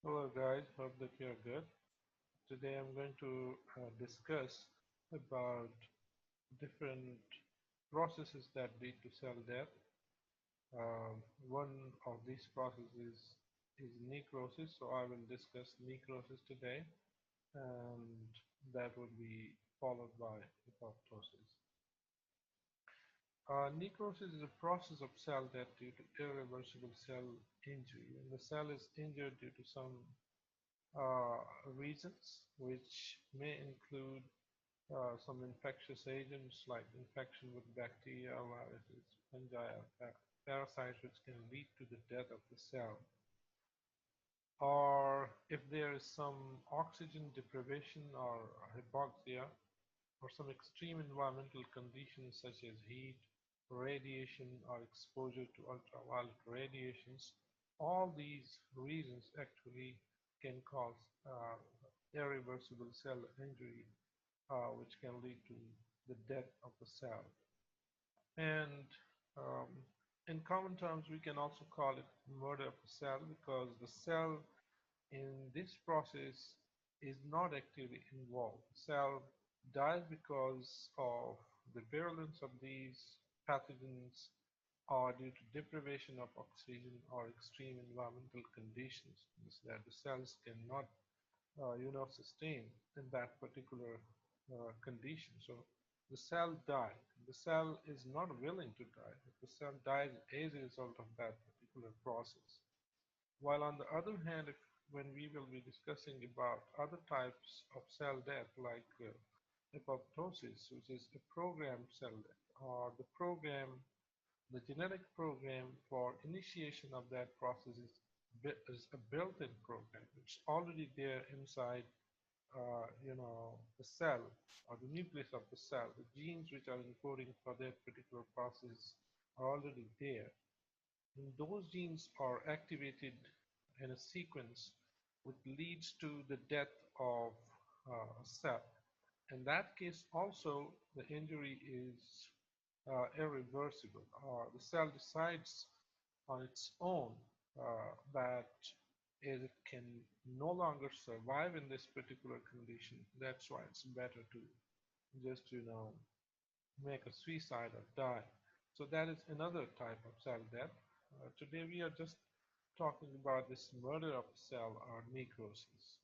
Hello guys, hope that you're good. Today I'm going to discuss about different processes that lead to cell death. One of these processes is necrosis, so I will discuss necrosis today, and that will be followed by apoptosis. Necrosis is a process of cell death due to irreversible cell injury. When the cell is injured due to some uh, reasons, which may include some infectious agents like infection with bacteria, viruses, fungi, or parasites, which can lead to the death of the cell. Or if there is some oxygen deprivation or hypoxia, or some extreme environmental conditions such as heat, radiation, or exposure to ultraviolet radiations, all these reasons actually can cause irreversible cell injury, which can lead to the death of the cell. And um, in common terms, we can also call it murder of the cell because the cell in this process is not actively involved. The cell dies because of the virulence of these pathogens or due to deprivation of oxygen or extreme environmental conditions that the cells cannot sustain in that particular condition. So the cell died. The cell is not willing to die. The cell dies as a result of that particular process. While on the other hand, when we will be discussing about other types of cell death like apoptosis, which is a programmed cell death, or the genetic program for initiation of that process is a built-in program. It's already there inside, the cell or the nucleus of the cell. The genes which are encoding for that particular process are already there. And those genes are activated in a sequence which leads to the death of a cell. In that case, also, the injury is irreversible. The cell decides on its own that it can no longer survive in this particular condition. That's why it's better to just, make a suicide or die. So that is another type of cell death. Today we are just talking about this murder of cell or necrosis.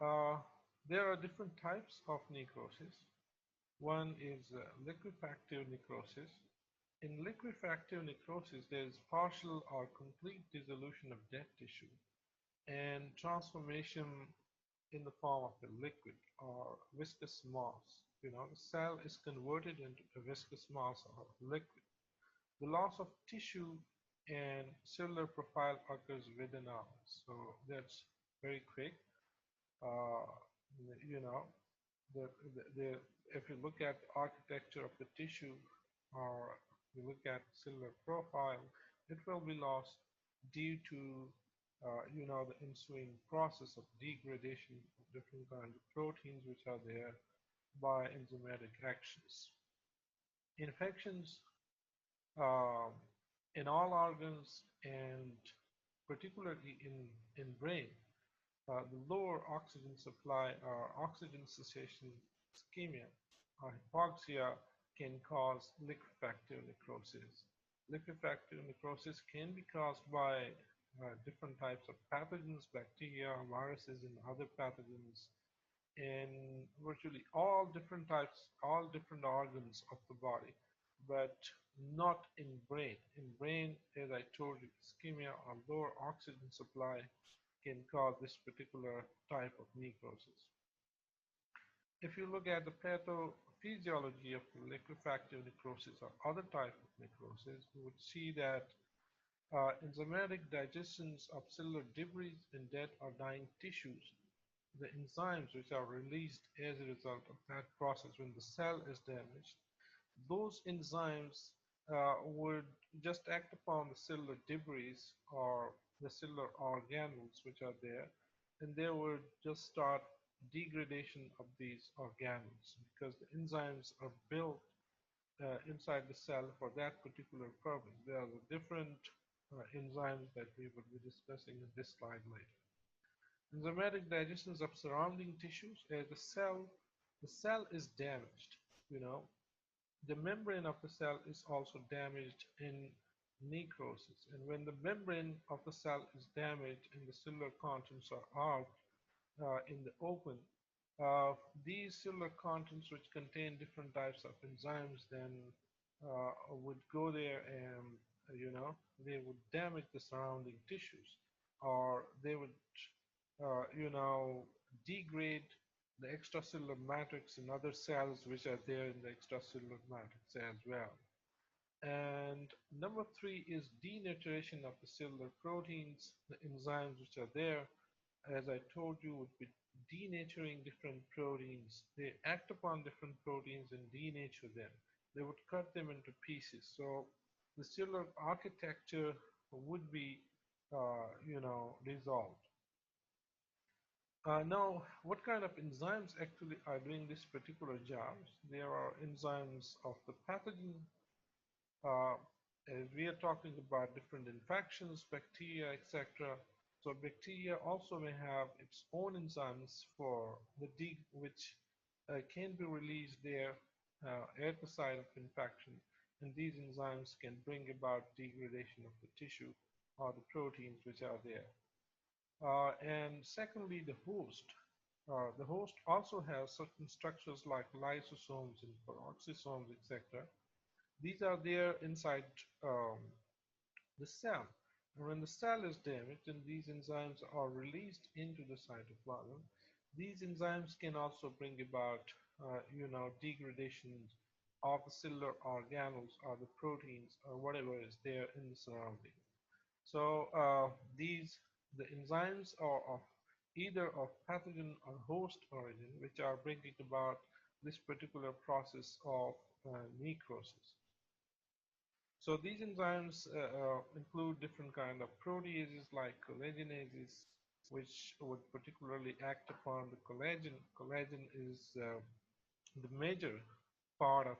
Uh, there are different types of necrosis. One is liquefactive necrosis. In liquefactive necrosis, there is partial or complete dissolution of dead tissue and transformation in the form of a liquid or viscous mass. The cell is converted into a viscous mass or liquid. The loss of tissue and cellular profile occurs within hours. So that's very quick. Uh, you know, the if you look at the architecture of the tissue or you look at cellular profile, it will be lost due to the ensuing process of degradation of different kinds of proteins which are there by enzymatic actions. Infections um, in all organs and particularly in brain, the lower oxygen supply or oxygen cessation ischemia or hypoxia can cause liquefactive necrosis. Liquefactive necrosis can be caused by different types of pathogens, bacteria, viruses, and other pathogens in virtually all different types, all different organs of the body, but not in brain. In brain, as I told you, ischemia or lower oxygen supply can cause this particular type of necrosis. If you look at the pathophysiology of liquefactive necrosis or other type of necrosis, you would see that enzymatic digestions of cellular debris in dead or dying tissues, the enzymes which are released as a result of that process when the cell is damaged, those enzymes would just act upon the cellular debris or the cellular organelles which are there, and they would just start degradation of these organelles because the enzymes are built inside the cell for that particular purpose. There are different enzymes that we will be discussing in this slide later. Enzymatic digestions of surrounding tissues as the cell is damaged. You know, the membrane of the cell is also damaged in necrosis. And when the membrane of the cell is damaged and the cellular contents are out in the open, these cellular contents which contain different types of enzymes then would go there and they would damage the surrounding tissues, or they would degrade the extracellular matrix in other cells which are there in the extracellular matrix as well. And number three is denaturation of the cellular proteins. The enzymes which are there, as I told you, would be denaturing different proteins. They act upon different proteins and denature them. They would cut them into pieces. So the cellular architecture would be, dissolved. Now, what kind of enzymes actually are doing this particular job? There are enzymes of the pathogen. As we are talking about different infections, bacteria, etc. So bacteria also may have its own enzymes for which can be released there at the site of infection, and these enzymes can bring about degradation of the tissue or the proteins which are there. And secondly, the host. The host also has certain structures like lysosomes and peroxisomes, etc. These are there inside the cell. And when the cell is damaged and these enzymes are released into the cytoplasm, these enzymes can also bring about, degradation of the cellular organelles or the proteins or whatever is there in the surrounding. So the enzymes are of either of pathogen or host origin, which are bringing about this particular process of necrosis. So these enzymes include different kind of proteases like coagulative, which would particularly act upon the collagen. Collagen is the major part of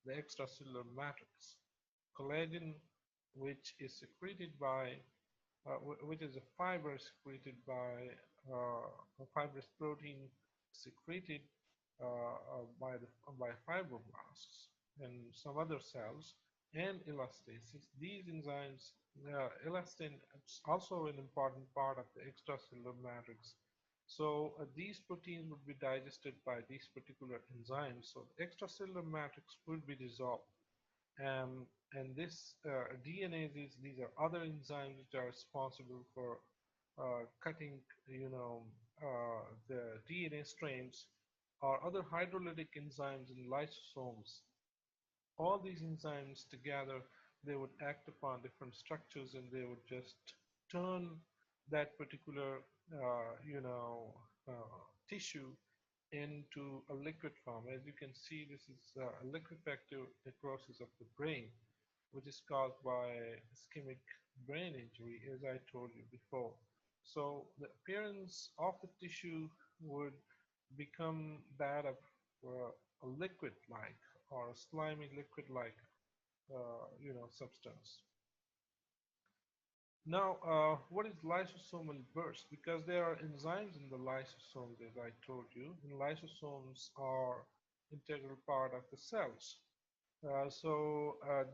the extracellular matrix. Collagen, which is secreted by, which is a fiber secreted by a fibrous protein secreted by fibroblasts and some other cells, and elastasis. These enzymes, elastin is also an important part of the extracellular matrix. So these proteins would be digested by these particular enzymes. So the extracellular matrix would be dissolved. And this DNases, these are other enzymes which are responsible for cutting, the DNA strands, or other hydrolytic enzymes in lysosomes. All these enzymes together, they would act upon different structures and they would just turn that particular, tissue into a liquid form. As you can see, this is a liquefactive necrosis of the brain, which is caused by ischemic brain injury, as I told you before. So the appearance of the tissue would become that of a liquid-like or a slimy liquid-like, substance. Now, what is lysosomal burst? Because there are enzymes in the lysosomes, as I told you, and lysosomes are integral part of the cells.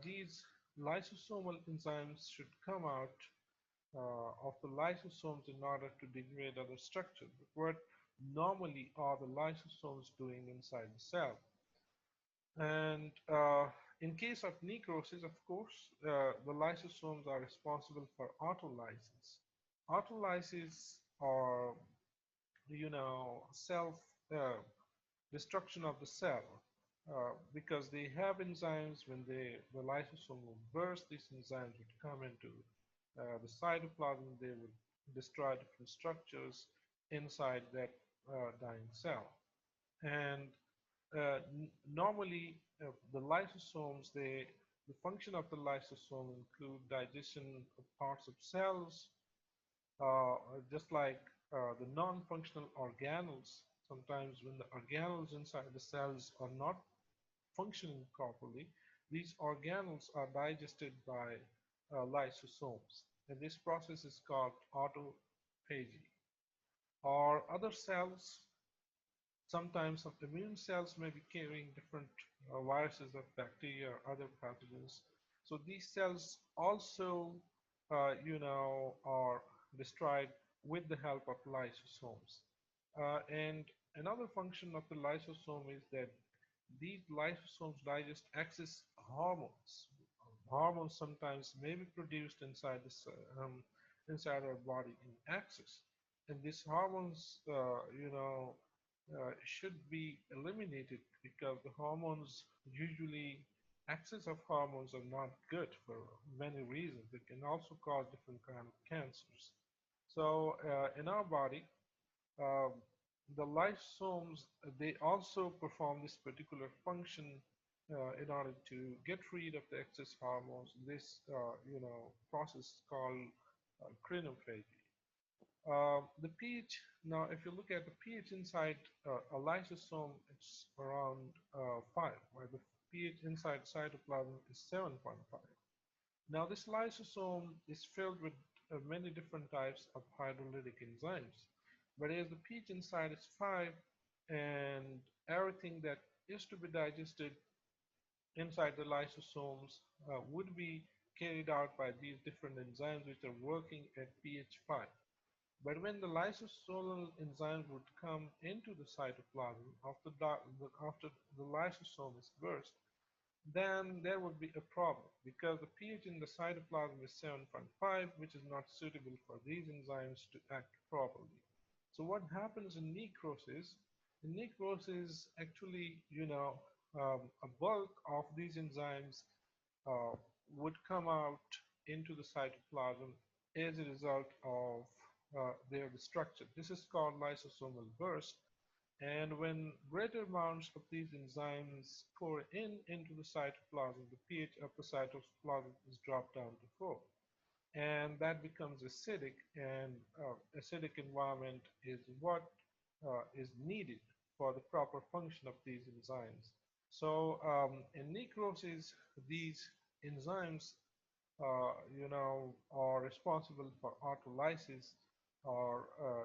These lysosomal enzymes should come out of the lysosomes in order to degrade other structures. But what normally are the lysosomes doing inside the cell? And in case of necrosis, of course, the lysosomes are responsible for autolysis. Autolysis are, self destruction of the cell, because they have enzymes. When the lysosome will burst, these enzymes would come into the cytoplasm. They would destroy different structures inside that dying cell. And normally, the lysosomes, the function of the lysosome include digestion of parts of cells, just like the non-functional organelles. Sometimes when the organelles inside the cells are not functioning properly, these organelles are digested by lysosomes. And this process is called autophagy. Or other cells, sometimes some immune cells may be carrying different viruses of bacteria or other pathogens. So these cells also, are destroyed with the help of lysosomes. And another function of the lysosome is that these lysosomes digest excess hormones. Hormones sometimes may be produced inside our body in excess, and these hormones, should be eliminated because the hormones usually excess of hormones are not good for many reasons. They can also cause different kind of cancers. So in our body, um, the lysosomes, they also perform this particular function in order to get rid of the excess hormones. This process is called crenophagy. The pH, now if you look at the pH inside a lysosome, it's around 5, where the pH inside cytoplasm is 7.5. Now this lysosome is filled with many different types of hydrolytic enzymes. But as the pH inside is 5, and everything that is to be digested inside the lysosomes would be carried out by these different enzymes which are working at pH 5. But when the lysosomal enzymes would come into the cytoplasm after the lysosome is burst, then there would be a problem because the pH in the cytoplasm is 7.5, which is not suitable for these enzymes to act properly. So what happens in necrosis? In necrosis, actually, a bulk of these enzymes uh, would come out into the cytoplasm as a result of their destruction. This is called lysosomal burst. And when greater amounts of these enzymes pour into the cytoplasm, the pH of the cytoplasm is dropped down to 4. And that becomes acidic, and acidic environment is what is needed for the proper function of these enzymes. So in necrosis, these enzymes, are responsible for autolysis, or uh,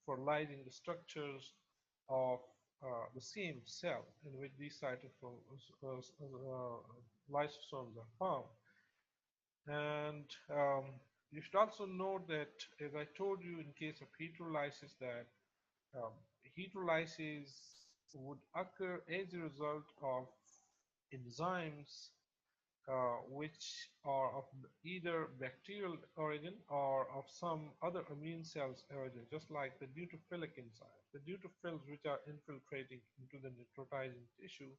for lysing the structures of the same cell in which these lysosomes are found. And you should also note that, as I told you in case of heterolysis, that um, heterolysis would occur as a result of enzymes which are of either bacterial origin or of some other immune cells origin, just like the neutrophilic enzymes. The neutrophils which are infiltrating into the necrotizing tissue,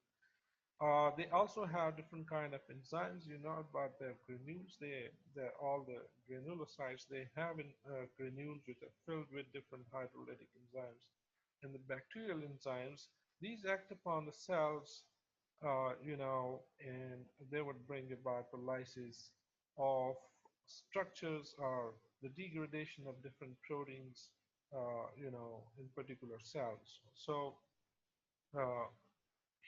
they also have different kind of enzymes. You know about their granules. All the granulocytes, they have granules which are filled with different hydrolytic enzymes. And the bacterial enzymes, these act upon the cells, and they would bring about the lysis of structures or the degradation of different proteins, in particular cells. So, uh,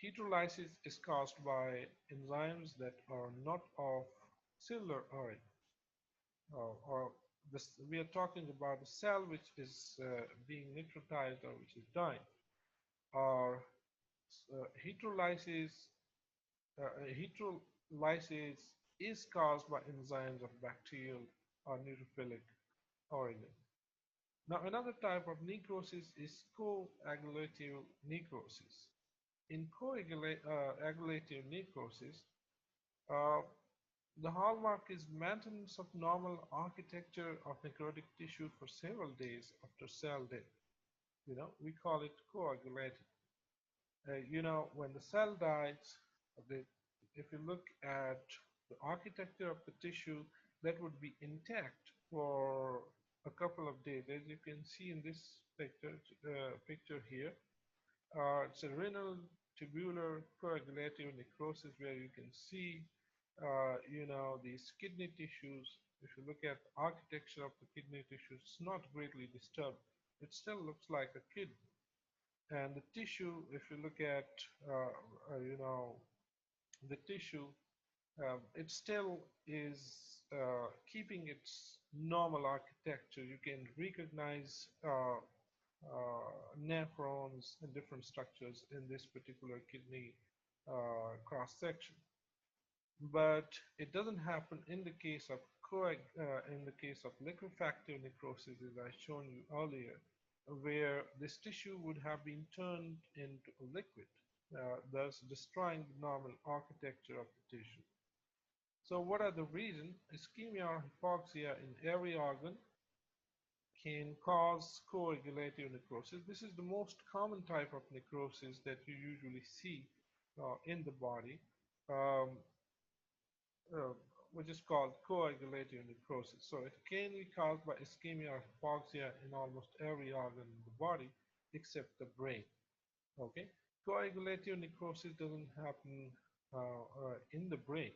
heterolysis is caused by enzymes that are not of cellular origin, or this, we are talking about the cell which is being necrotized or which is dying. Or heterolysis, heterolysis is caused by enzymes of bacterial or neutrophilic origin. Now, another type of necrosis is coagulative necrosis. In coagulative necrosis, uh, the hallmark is maintenance of normal architecture of necrotic tissue for several days after cell death. We call it coagulative. When the cell dies, the, if you look at the architecture of the tissue, that would be intact for a couple of days. As you can see in this picture here, it's a renal tubular coagulative necrosis where you can see, these kidney tissues. If you look at the architecture of the kidney tissues, it's not greatly disturbed. It still looks like a kidney. And the tissue, if you look at, the tissue, it still is keeping its normal architecture. You can recognize nephrons and different structures in this particular kidney cross section. But it doesn't happen in the case of liquefactive necrosis, as I shown you earlier, where this tissue would have been turned into a liquid, thus destroying the normal architecture of the tissue. So what are the reasons? Ischemia or hypoxia in every organ can cause coagulative necrosis. This is the most common type of necrosis that you usually see in the body. Um, uh, which is called coagulative necrosis. So it can be caused by ischemia or hypoxia in almost every organ in the body except the brain. Okay, coagulative necrosis doesn't happen in the brain.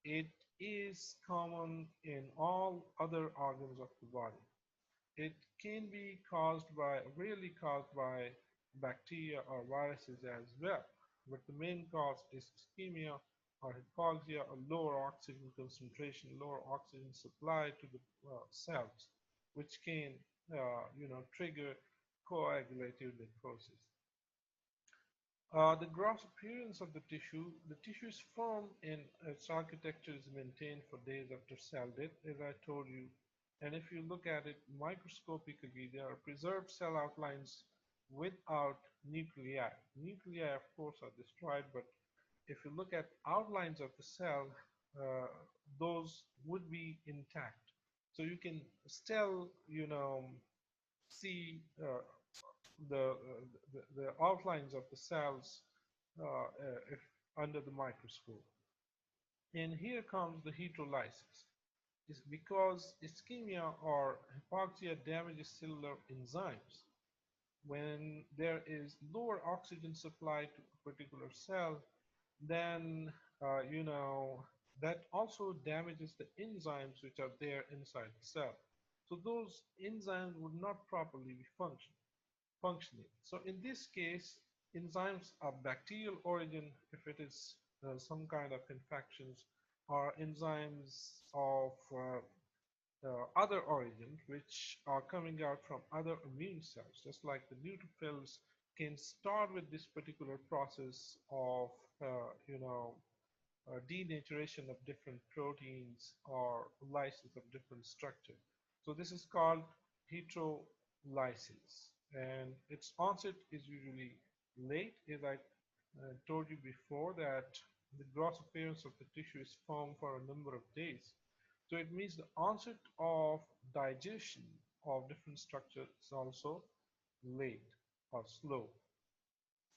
It is common in all other organs of the body. It can be really caused by bacteria or viruses as well. But the main cause is ischemia or hypoxia, or lower oxygen concentration, lower oxygen supply to the cells, which can, trigger coagulative necrosis. The gross appearance of the tissue is firm and its architecture is maintained for days after cell death, as I told you. And if you look at it microscopically, there are preserved cell outlines without nuclei. Nuclei, of course, are destroyed, but if you look at outlines of the cell, uh, those would be intact. So you can still, see the outlines of the cells if under the microscope. And here comes the heterolysis. It's because ischemia or hypoxia damages cellular enzymes. When there is lower oxygen supply to a particular cell, then that also damages the enzymes which are there inside the cell. So those enzymes would not properly be functioning. So in this case, enzymes of bacterial origin, if it is some kind of infections, or enzymes of other origin which are coming out from other immune cells, just like the neutrophils can start with this particular process of denaturation of different proteins or lysis of different structure. So this is called heterolysis, and its onset is usually late, as I told you before, that the gross appearance of the tissue is firm for a number of days. So it means the onset of digestion of different structures is also late or slow.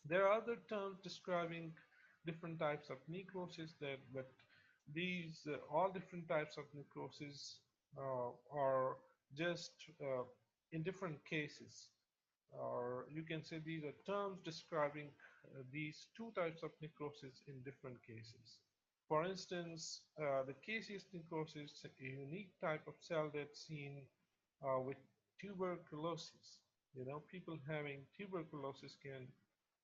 There are other terms describing different types of necrosis, but these all different types of necrosis are just in different cases. Or you can say these are terms describing these two types of necrosis in different cases. For instance, the caseous necrosis, a unique type of cell death seen with tuberculosis. People having tuberculosis can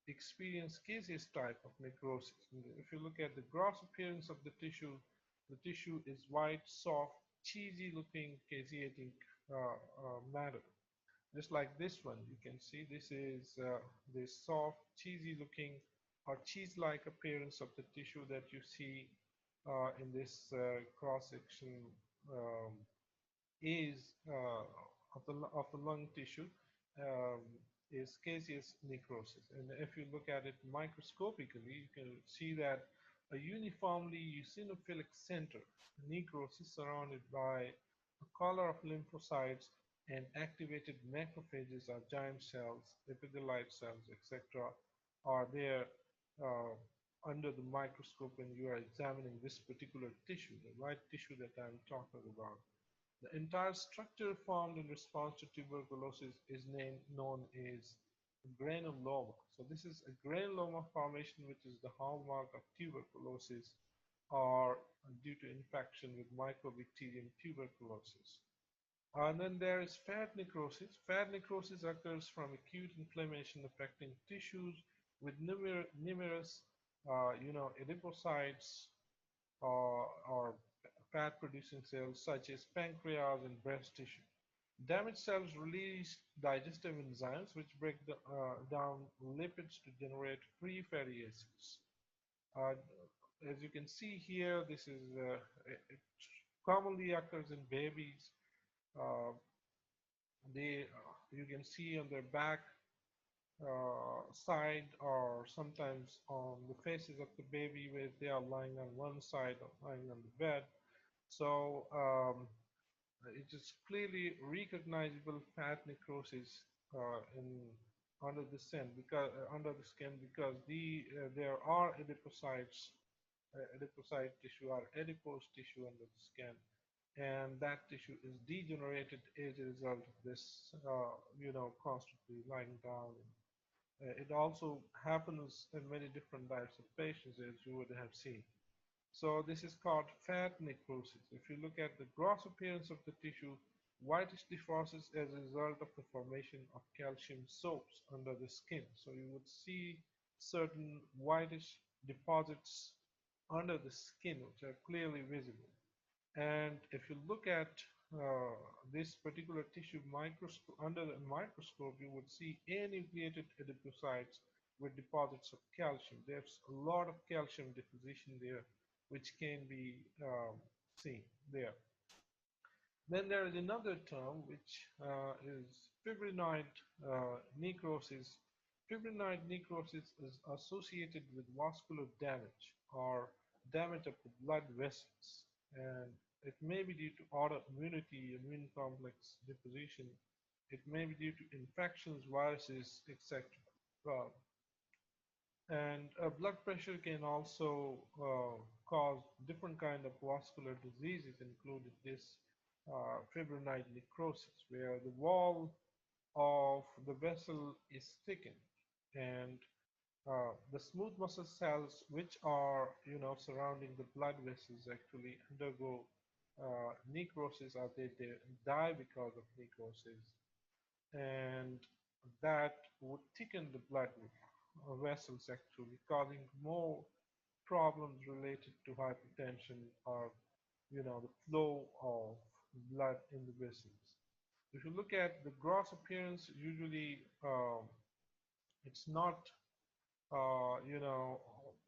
experience caseous type of necrosis. If you look at the gross appearance of the tissue is white, soft, cheesy looking caseating matter. Just like this one, you can see this is this soft, cheesy looking or cheese-like appearance of the tissue that you see in this cross section um, is of the lung tissue um, is caseous necrosis. And if you look at it microscopically, you can see that a uniformly eosinophilic center necrosis surrounded by a collar of lymphocytes and activated macrophages or giant cells, epithelioid cells, etc., are there under the microscope when you are examining this particular tissue, the white tissue that I'm talking about. The entire structure formed in response to tuberculosis is known as granuloma. So this is a granuloma formation, which is the hallmark of tuberculosis or due to infection with Mycobacterium tuberculosis. And then there is fat necrosis. Fat necrosis occurs from acute inflammation affecting tissues with numerous, adipocytes or fat-producing cells such as pancreas and breast tissue. Damaged cells release digestive enzymes which break down lipids to generate free fatty acids. Uh, as you can see here, this is it commonly occurs in babies. Uh, you can see on their back side or sometimes on the faces of the baby where they are lying on one side or lying on the bed. So it is clearly recognizable fat necrosis in under the skin because there are adipocyte tissue or adipose tissue under the skin, and that tissue is degenerated as a result of this, constantly lying down. It also happens in many different types of patients, as you would have seen. So this is called fat necrosis. If you look at the gross appearance of the tissue, whitish deposits as a result of the formation of calcium soaps under the skin. So you would see certain whitish deposits under the skin, which are clearly visible. And if you look at this particular tissue under the microscope, you would see anucleated adipocytes with deposits of calcium. There's a lot of calcium deposition there, which can be seen there. Then there is another term which is fibrinoid necrosis. Fibrinoid necrosis is associated with vascular damage or damage of the blood vessels, and it may be due to autoimmunity, immune complex deposition. It may be due to infections, viruses, etc. And blood pressure can also cause different kind of vascular diseases, including this fibrinoid necrosis, where the wall of the vessel is thickened, and the smooth muscle cells, which are surrounding the blood vessels, actually undergo necrosis, or they die because of necrosis, and that would thicken the blood vessels, actually causing more problems related to hypertension or the flow of blood in the vessels. If you look at the gross appearance, usually it's not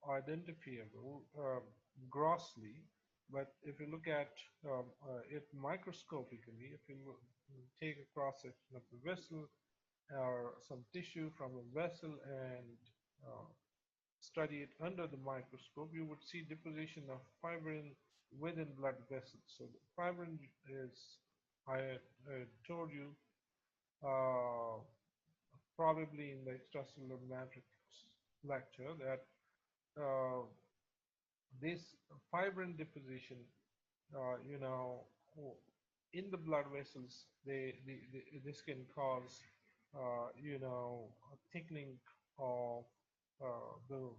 identifiable grossly, but if you look at it microscopically, if you take a cross section of the vessel or some tissue from a vessel and study it under the microscope, you would see deposition of fibrin within blood vessels. So the fibrin is, I told you, probably in the extracellular matrix lecture, that this fibrin deposition, in the blood vessels, this can cause, a thickening of the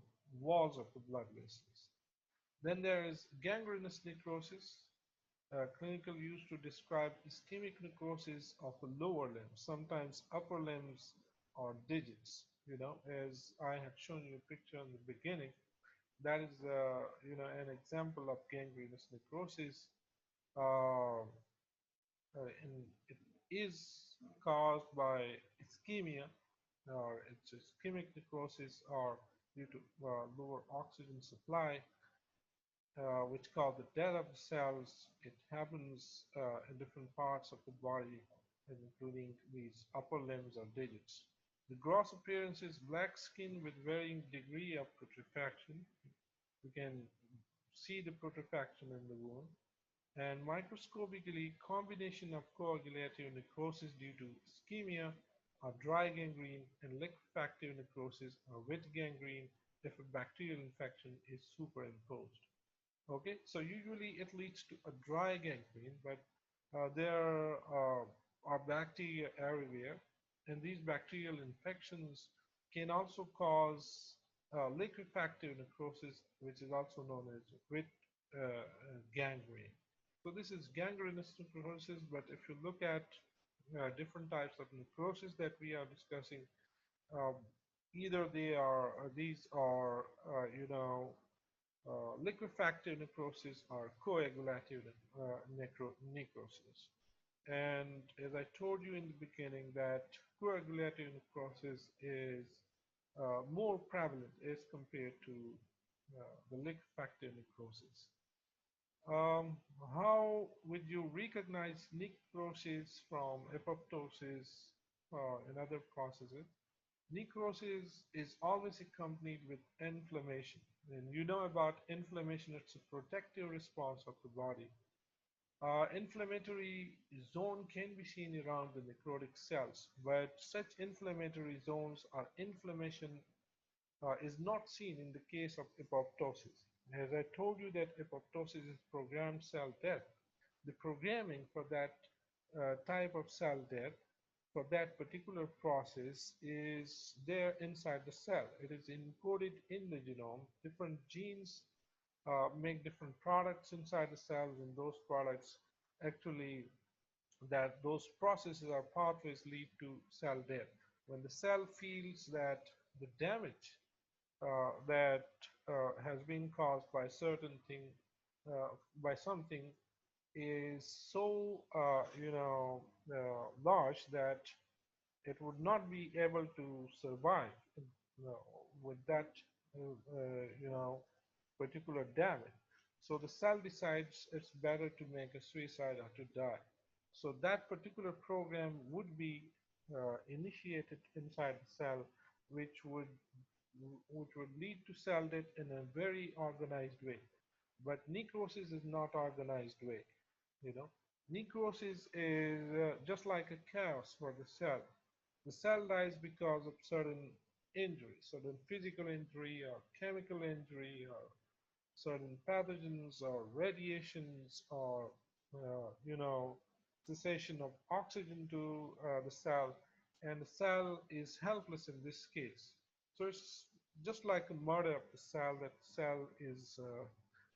walls of the blood vessels. Then there is gangrenous necrosis, clinical use to describe ischemic necrosis of the lower limbs, sometimes upper limbs or digits. As I have shown you a picture in the beginning, that is, an example of gangrenous necrosis. And it is caused by ischemia, or it's ischemic necrosis, or due to lower oxygen supply, which cause the death of the cells. It happens in different parts of the body, including these upper limbs or digits. The gross appearance is black skin with varying degree of putrefaction. You can see the putrefaction in the wound. And microscopically, combination of coagulative necrosis due to ischemia or dry gangrene and liquefactive necrosis or wet gangrene if a bacterial infection is superimposed. Okay, so usually it leads to a dry gangrene, but there are bacteria everywhere, and these bacterial infections can also cause liquefactive necrosis, which is also known as wet gangrene. So this is gangrenous necrosis, but if you look at different types of necrosis that we are discussing, either these are liquefactive necrosis or coagulative necrosis. And as I told you in the beginning that coagulative necrosis is more prevalent as compared to the liquefactive necrosis. Um, how would you recognize necrosis from apoptosis and other processes? Necrosis is always accompanied with inflammation. And you know about inflammation, it's a protective response of the body. Inflammatory zone can be seen around the necrotic cells, but such inflammatory zones or inflammation is not seen in the case of apoptosis. As I told you that apoptosis is programmed cell death. The programming for that type of cell death for that particular process is there inside the cell. It is encoded in the genome. Different genes make different products inside the cells, and those products actually those processes or pathways lead to cell death. When the cell feels that the damage that has been caused by certain thing, by something, is so large that it would not be able to survive with that particular damage. So the cell decides it's better to make a suicide or to die. So that particular program would be initiated inside the cell, which would lead to cell death in a very organized way. But necrosis is not organized way. You know, necrosis is just like a chaos for the cell. The cell dies because of certain injury, certain physical injury or chemical injury or certain pathogens or radiations or cessation of oxygen to the cell, and the cell is helpless in this case. So it's just like a murder of the cell, that cell is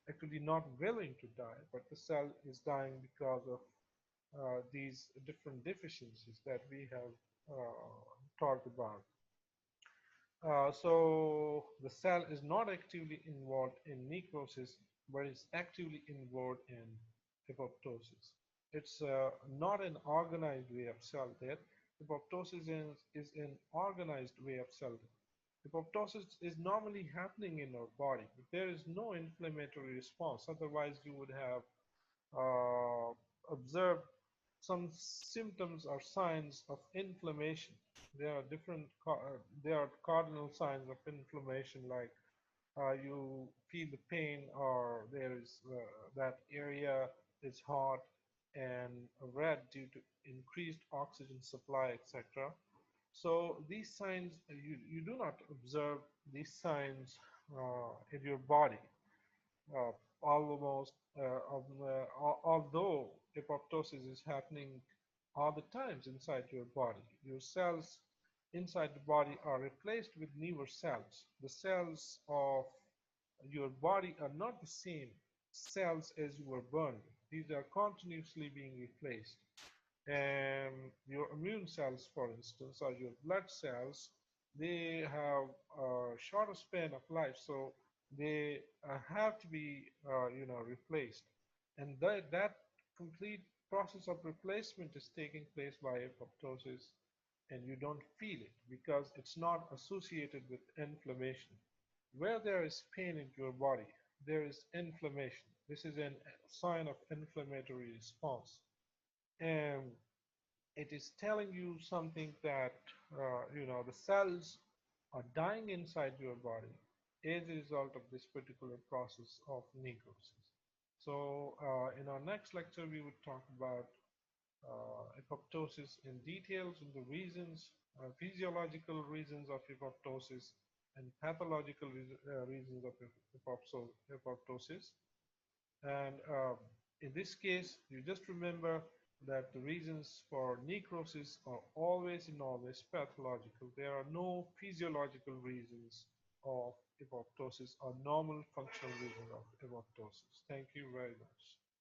actually not willing to die, but the cell is dying because of these different deficiencies that we have talked about. So the cell is not actively involved in necrosis, but is actively involved in apoptosis. It's not an organized way of cell death. Apoptosis is an organized way of cell death. Apoptosis is normally happening in our body, but there is no inflammatory response. Otherwise, you would have observed some symptoms or signs of inflammation. There are there are cardinal signs of inflammation, like you feel the pain, or there is that area is hot and red due to increased oxygen supply, etc. So these signs, you do not observe these signs in your body. Almost, although apoptosis is happening all the times inside your body, your cells inside the body are replaced with newer cells. The cells of your body are not the same cells as you were born with. These are continuously being replaced. And your immune cells, for instance, or your blood cells, they have a shorter span of life, so they have to be, replaced. And that complete process of replacement is taking place by apoptosis, and you don't feel it because it's not associated with inflammation. Where there is pain in your body, there is inflammation. This is a sign of inflammatory response. And it is telling you something that the cells are dying inside your body as a result of this particular process of necrosis. So in our next lecture, we would talk about apoptosis in details and the reasons, physiological reasons of apoptosis and pathological reasons of apoptosis. And in this case, you just remember that the reasons for necrosis are always and always pathological. There are no physiological reasons of apoptosis or normal functional reasons of apoptosis. Thank you very much.